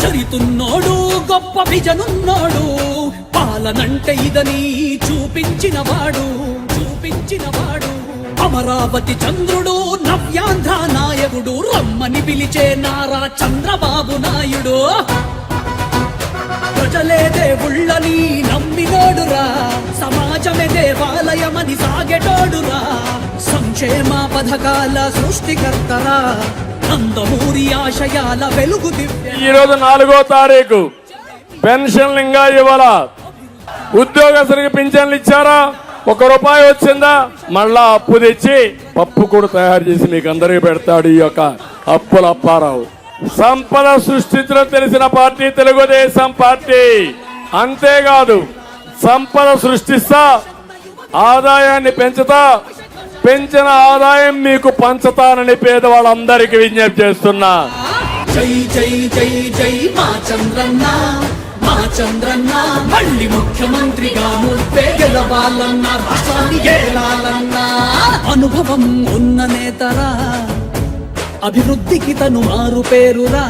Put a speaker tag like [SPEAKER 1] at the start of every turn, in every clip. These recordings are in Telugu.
[SPEAKER 1] చరితున్నోడు గొప్ప విజనున్నోడు, పాలనంటే ఇదని చూపించినవాడు. అమరావతి చంద్రుడు, నవ్యాంధ్ర నాయకుడు, రమ్మని పిలిచే నారా చంద్రబాబు నాయుడు. ప్రజలే దేవుళ్ళని నమ్మినోడురా, సమాజమే దేవాలయమని సాగెటోడురా, సంక్షేమ పథకాల సృష్టికర్తరా, నందమూరి ఆశయాల వెలుగు దివ్య.
[SPEAKER 2] ఈరోజు 4వ తారీఖు పెన్షన్లు ఇంకా ఇవ్వాల. ఉద్యోగస్తులకు పింఛన్లు ఇచ్చారా? ₹1 వచ్చిందా? మళ్ళా అప్పు తెచ్చి పప్పు కూడా తయారు చేసి మీకు అందరికీ పెడతాడు ఈ యొక్క అప్పుల అప్పారావు. సంపద సృష్టించడం తెలిసిన పార్టీ తెలుగుదేశం పార్టీ. అంతేకాదు సంపద సృష్టిస్తా, ఆదాయాన్ని పెంచుతా, పెంచిన ఆదాయం మీకు పంచుతానని పేదవాళ్ళందరికీ విజ్ఞప్తి చేస్తున్నా.
[SPEAKER 1] జై జై జై జై మా చంద్రన్న, మా చంద్రన్న మళ్ళీ ముఖ్యమంత్రిగా నువ్వే గెలవాలన్నా, రాష్ట్రాన్ని ఏలాలన్నా. అనుభవం ఉన్న నేతరా, అభివృద్ధికి తను మారు పేరురా,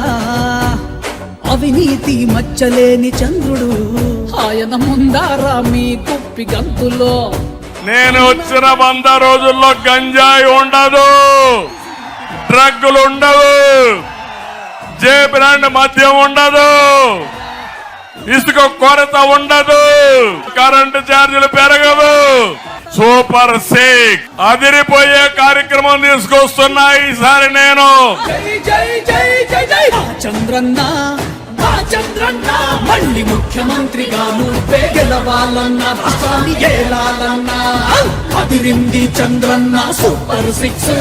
[SPEAKER 1] అవినీతి మచ్చలేని చంద్రుడు, ఆయన ముందారా మీ కుప్పి గంతులో.
[SPEAKER 2] నేను వచ్చిన 100 రోజుల్లో గంజాయి ఉండదు, డ్రగ్గులు ఉండవు, జే బ్రాండ్ మద్యం ఉండదు, ఇసుక కొరత ఉండదు, కరెంటు ఛార్జీలు పెరగవు. సూపర్ 6 అదిరిపోయే కార్యక్రమం తీసుకొస్తున్నా ఈసారి నేను.
[SPEAKER 1] చంద్రన్న, మా చంద్రన్న మళ్ళీ ముఖ్యమంత్రిగా నువ్వే గెలవాలన్నా, రాష్ట్రాన్ని ఏలాలన్నా. అదిరింది చంద్రన్న సూపర్ 6,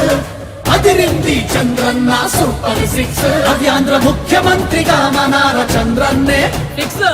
[SPEAKER 1] అదిరింది చంద్రన్న సూపర్ 6. నవ్యాంధ్ర ముఖ్యమంత్రిగా మనార చంద్రన్నే ఫిక్స్.